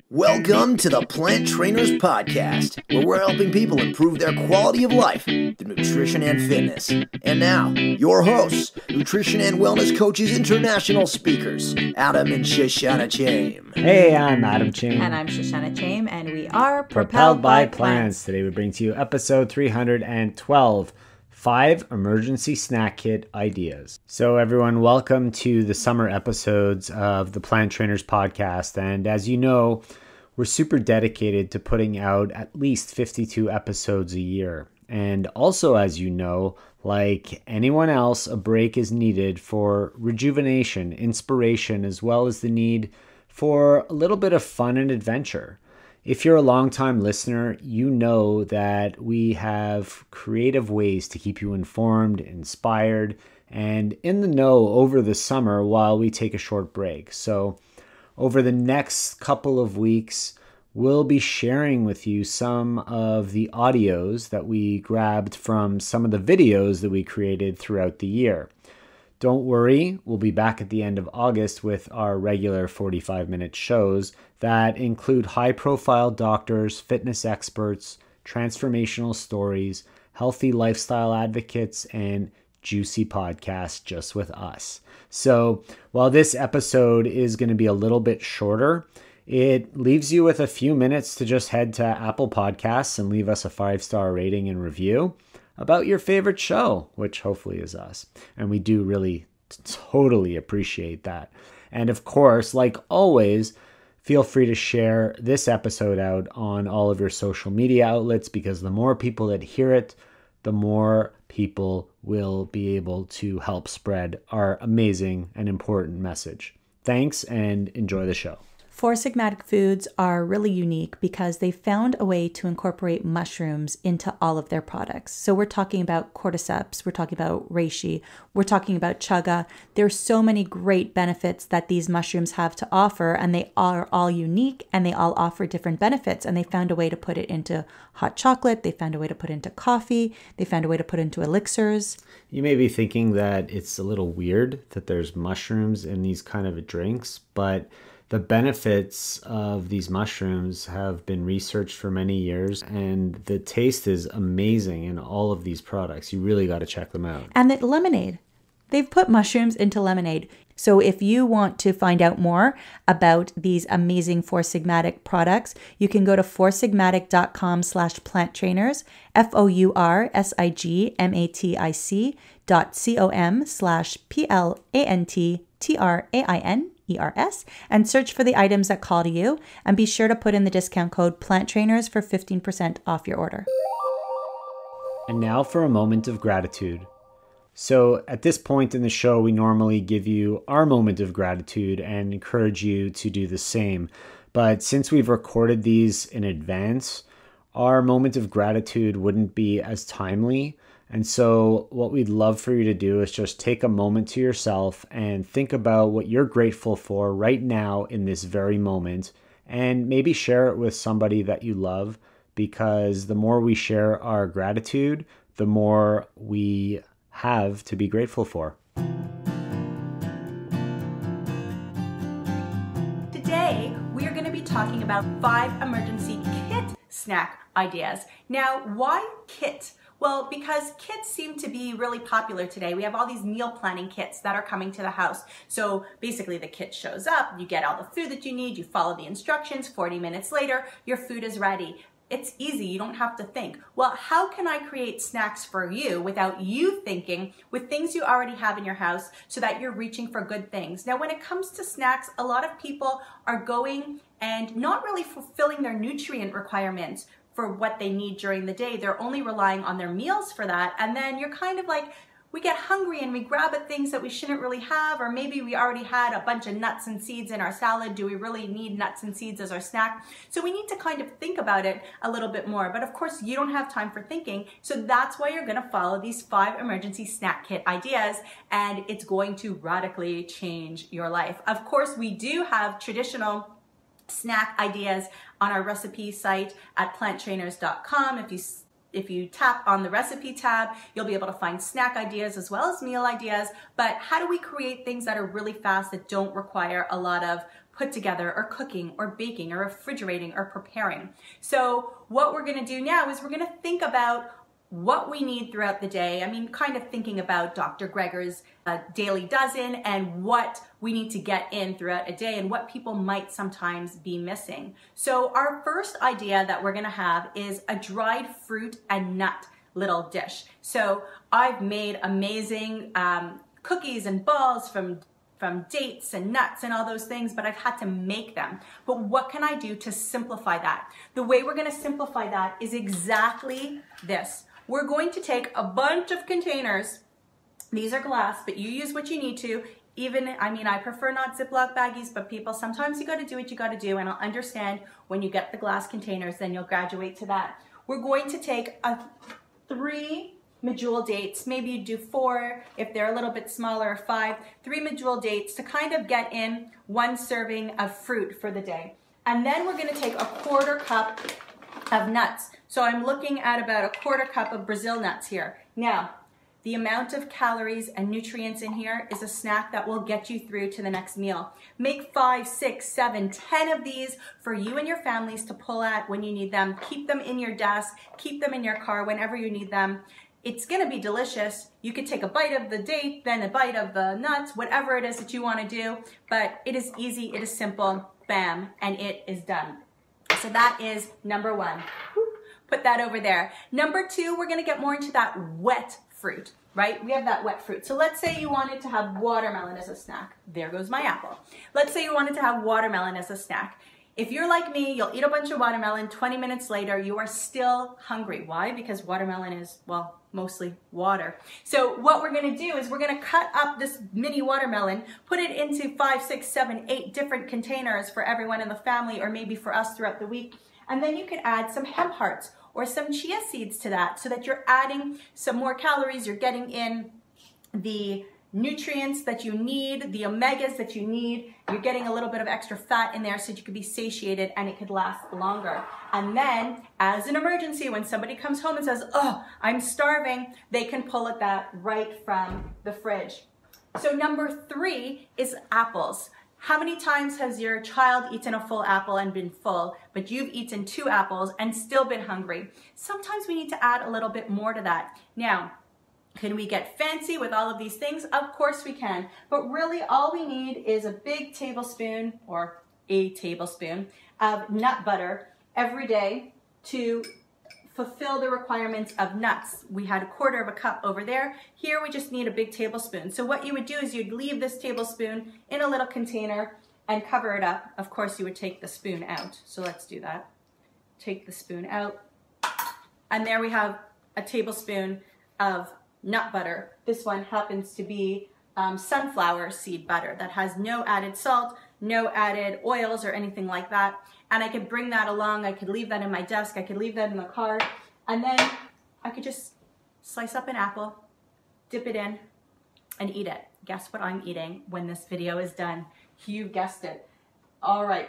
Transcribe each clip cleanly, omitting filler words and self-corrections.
Welcome to the Plant Trainers Podcast, where we're helping people improve their quality of life through nutrition and fitness. And now, your hosts, nutrition and wellness coaches, international speakers, Adam and Shoshana Chaim. Hey, I'm Adam Chaim. And I'm Shoshana Chaim, and we are Propelled by Plants. Today we bring to you episode 312, 5 Emergency Snack Kit Ideas. So everyone, welcome to the summer episodes of the Plant Trainers Podcast. And as you know, we're super dedicated to putting out at least 52 episodes a year. And also, as you know, like anyone else, a break is needed for rejuvenation, inspiration, as well as the need for a little bit of fun and adventure. If you're a longtime listener, you know that we have creative ways to keep you informed, inspired, and in the know over the summer while we take a short break. So over the next couple of weeks, we'll be sharing with you some of the audios that we grabbed from some of the videos that we created throughout the year. Don't worry, we'll be back at the end of August with our regular 45-minute shows that include high-profile doctors, fitness experts, transformational stories, healthy lifestyle advocates, and juicy podcasts just with us. So while this episode is going to be a little bit shorter, it leaves you with a few minutes to just head to Apple Podcasts and leave us a 5-star rating and review about your favorite show, which hopefully is us. And we do really totally appreciate that. And of course, like always, feel free to share this episode out on all of your social media outlets, because the more people that hear it, the more people will be able to help spread our amazing and important message. Thanks, and enjoy the show. Four Sigmatic Foods are really unique because they found a way to incorporate mushrooms into all of their products. So we're talking about cordyceps, we're talking about reishi, we're talking about chaga. There's so many great benefits that these mushrooms have to offer, and they are all unique and they all offer different benefits. And they found a way to put it into hot chocolate, they found a way to put it into coffee, they found a way to put it into elixirs. You may be thinking that it's a little weird that there's mushrooms in these kind of drinks, but the benefits of these mushrooms have been researched for many years, and the taste is amazing in all of these products. You really got to check them out. And the lemonade. They've put mushrooms into lemonade. So if you want to find out more about these amazing Four Sigmatic products, you can go to foursigmatic.com/planttrainers, FOURSIGMATIC.com/PLANTTRAINERS and search for the items that call to you, and be sure to put in the discount code PLANTTRAINERS for 15% off your order. And now for a moment of gratitude. So at this point in the show, we normally give you our moment of gratitude and encourage you to do the same. But since we've recorded these in advance, our moment of gratitude wouldn't be as timely. And so what we'd love for you to do is just take a moment to yourself and think about what you're grateful for right now in this very moment, and maybe share it with somebody that you love, because the more we share our gratitude, the more we have to be grateful for. Today, we are going to be talking about 5 emergency kit snack ideas. Now, why kit? Well, because kits seem to be really popular today. We have all these meal planning kits that are coming to the house. So basically the kit shows up, you get all the food that you need, you follow the instructions, 40 minutes later, your food is ready. It's easy, you don't have to think. Well, how can I create snacks for you without you thinking, with things you already have in your house, so that you're reaching for good things? Now, when it comes to snacks, a lot of people are going and not really fulfilling their nutrient requirements for what they need during the day. They're only relying on their meals for that. And then you're kind of like, we get hungry and we grab at things that we shouldn't really have, or maybe we already had a bunch of nuts and seeds in our salad. Do we really need nuts and seeds as our snack? So we need to kind of think about it a little bit more. But of course, you don't have time for thinking. So that's why you're gonna follow these 5 emergency snack kit ideas, and it's going to radically change your life. Of course, we do have traditional snack ideas on our recipe site at planttrainers.com. If you tap on the recipe tab, you'll be able to find snack ideas as well as meal ideas. But how do we create things that are really fast, that don't require a lot of put together or cooking or baking or refrigerating or preparing. So what we're going to do now is we're going to think about what we need throughout the day. I mean, kind of thinking about Dr. Greger's daily dozen and what we need to get in throughout a day and what people might sometimes be missing. So our first idea that we're gonna have is a dried fruit and nut little dish. So I've made amazing cookies and balls from dates and nuts and all those things, but I've had to make them. But what can I do to simplify that? The way we're gonna simplify that is exactly this. We're going to take a bunch of containers. These are glass, but you use what you need to. I prefer not Ziploc baggies, but people, sometimes you gotta do what you gotta do, and I'll understand when you get the glass containers, then you'll graduate to that. We're going to take 3 medjool dates, maybe you do 4 if they're a little bit smaller, or 5, 3 medjool dates to kind of get in 1 serving of fruit for the day. And then we're gonna take a 1/4 cup of nuts. So I'm looking at about a 1/4 cup of Brazil nuts here. Now, the amount of calories and nutrients in here is a snack that will get you through to the next meal. Make 5, 6, 7, 10 of these for you and your families to pull at when you need them. Keep them in your desk, keep them in your car whenever you need them. It's gonna be delicious. You could take a bite of the date, then a bite of the nuts, whatever it is that you wanna do, but it is easy, it is simple, bam, and it is done. So that is number 1. Put that over there. Number 2, we're gonna get more into that wet fruit, right? We have that wet fruit. So let's say you wanted to have watermelon as a snack. There goes my apple. Let's say you wanted to have watermelon as a snack. If you're like me, you'll eat a bunch of watermelon, 20 minutes later, you are still hungry. Why? Because watermelon is, well, mostly water. So what we're gonna do is we're gonna cut up this mini watermelon, put it into 5, 6, 7, 8 different containers for everyone in the family, or maybe for us throughout the week. And then you could add some hemp hearts or some chia seeds to that, so that you're adding some more calories, you're getting in the nutrients that you need, the omegas that you need, you're getting a little bit of extra fat in there so you could be satiated and it could last longer. And then, as an emergency, when somebody comes home and says, oh, I'm starving, they can pull at that right from the fridge. So number 3 is apples. How many times has your child eaten a full apple and been full, but you've eaten 2 apples and still been hungry? Sometimes we need to add a little bit more to that. Now, can we get fancy with all of these things? Of course we can, but really all we need is a big tablespoon or a tablespoon of nut butter every day to fulfill the requirements of nuts. We had a 1/4 cup over there. Here we just need a big tablespoon. So what you would do is you'd leave this tablespoon in a little container and cover it up. Of course you would take the spoon out. So let's do that. Take the spoon out. And there we have a tablespoon of nut butter. This one happens to be sunflower seed butter that has no added salt, no added oils or anything like that. And I could bring that along, I could leave that in my desk, I could leave that in the car, and then I could just slice up an apple, dip it in, and eat it. Guess what I'm eating when this video is done? You guessed it. All right.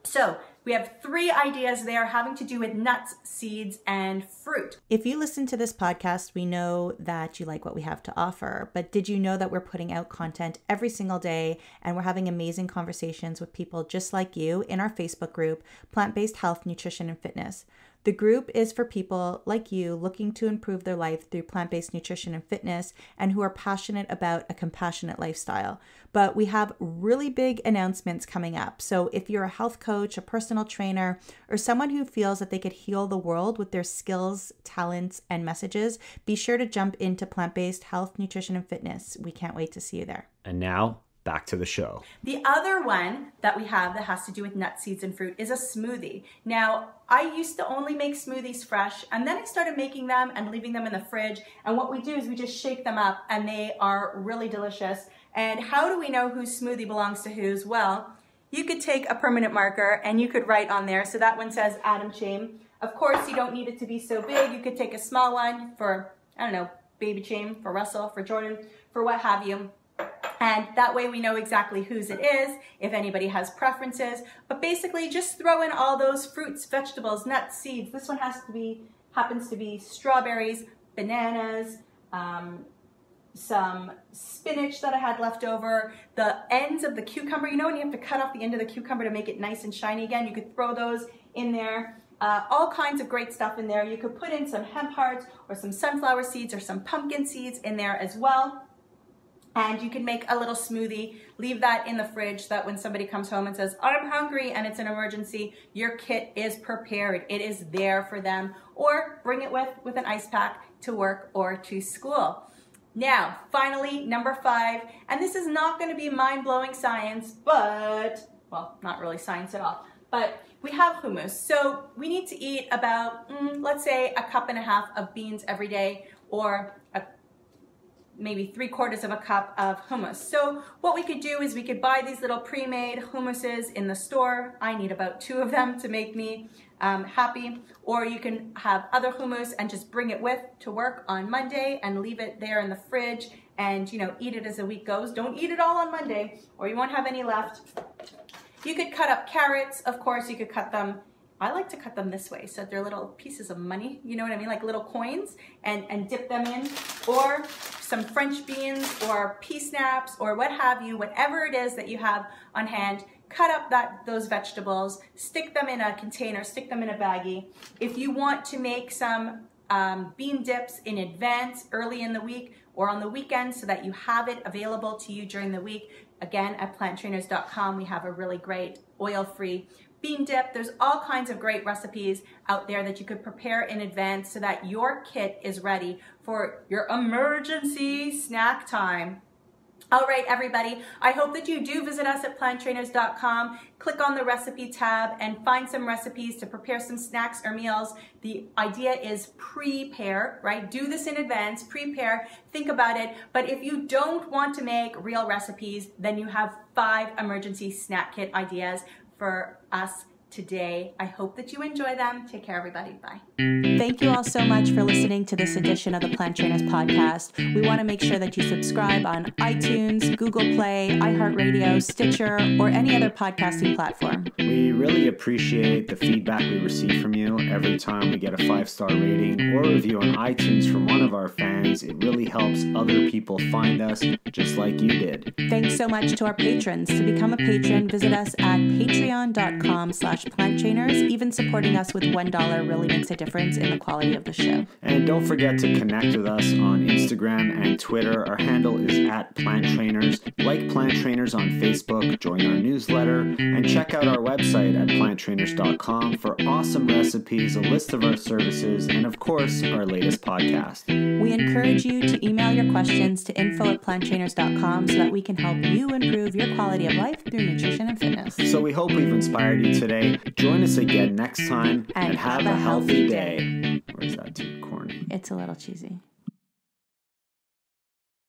So we have 3 ideas there having to do with nuts, seeds, and fruit. If you listen to this podcast, we know that you like what we have to offer, but did you know that we're putting out content every single day and we're having amazing conversations with people just like you in our Facebook group, Plant-Based Health, Nutrition, and Fitness. The group is for people like you looking to improve their life through plant-based nutrition and fitness and who are passionate about a compassionate lifestyle. But we have really big announcements coming up. So if you're a health coach, a personal trainer, or someone who feels that they could heal the world with their skills, talents, and messages, be sure to jump into Plant-Based Health, Nutrition, and Fitness. We can't wait to see you there. And now, back to the show. The other one that we have that has to do with nuts, seeds, and fruit is a smoothie. Now, I used to only make smoothies fresh, and then I started making them and leaving them in the fridge. And what we do is we just shake them up, and they are really delicious. And how do we know whose smoothie belongs to whose? Well, you could take a permanent marker and you could write on there. So that one says Adam Chaim. Of course, you don't need it to be so big. You could take a small one for, I don't know, Baby Chaim, for Russell, for Jordan, for what have you. And that way we know exactly whose it is, if anybody has preferences. But basically just throw in all those fruits, vegetables, nuts, seeds. This one happens to be strawberries, bananas, some spinach that I had left over, the ends of the cucumber. You know when you have to cut off the end of the cucumber to make it nice and shiny again? You could throw those in there. All kinds of great stuff in there. You could put in some hemp hearts or some sunflower seeds or some pumpkin seeds in there as well. And you can make a little smoothie, leave that in the fridge so that when somebody comes home and says, I'm hungry and it's an emergency, your kit is prepared. It is there for them. Or bring it with an ice pack to work or to school. Now, finally, number 5, and this is not going to be mind-blowing science, but, well, not really science at all, but we have hummus. So we need to eat about, let's say, a cup and a half of beans every day, or maybe 3/4 of a cup of hummus. So what we could do is we could buy these little pre-made hummuses in the store. I need about 2 of them to make me happy. Or you can have other hummus and just bring it to work on Monday and leave it there in the fridge and, you know, eat it as the week goes. Don't eat it all on Monday or you won't have any left. You could cut up carrots. Of course, you could cut them. I like to cut them this way so that they're little pieces of money, you know what I mean, like little coins, and dip them in, or some French beans or pea snaps or what have you, whatever it is that you have on hand. Cut up those vegetables, stick them in a container, stick them in a baggie. If you want to make some bean dips in advance, early in the week or on the weekend so that you have it available to you during the week, again, at planttrainers.com, we have a really great oil-free bean dip. There's all kinds of great recipes out there that you could prepare in advance so that your kit is ready for your emergency snack time. All right, everybody, I hope that you do visit us at planttrainers.com, click on the recipe tab and find some recipes to prepare some snacks or meals. The idea is prepare, right? Do this in advance, prepare, think about it. But if you don't want to make real recipes, then you have 5 emergency snack kit ideas for us today. I hope that you enjoy them. Take care, everybody. Bye. Thank you all so much for listening to this edition of the Plant Trainers Podcast. We want to make sure that you subscribe on iTunes, Google Play, iHeartRadio, Stitcher, or any other podcasting platform. We really appreciate the feedback we receive from you every time we get a 5-star rating or review on iTunes from one of our fans. It really helps other people find us just like you did. Thanks so much to our patrons. To become a patron, visit us at patreon.com/planttrainers. Even supporting us with $1 really makes a difference in the quality of the show. And don't forget to connect with us on Instagram and Twitter. Our handle is @PlantTrainers. Like Plant Trainers on Facebook, join our newsletter, and check out our website at planttrainers.com for awesome recipes, a list of our services, and of course, our latest podcast. We encourage you to email your questions to info@planttrainers.com so that we can help you improve your quality of life through nutrition and fitness. So we hope we've inspired you today. Join us again next time and have a healthy day. Or is that too corny? It's a little cheesy.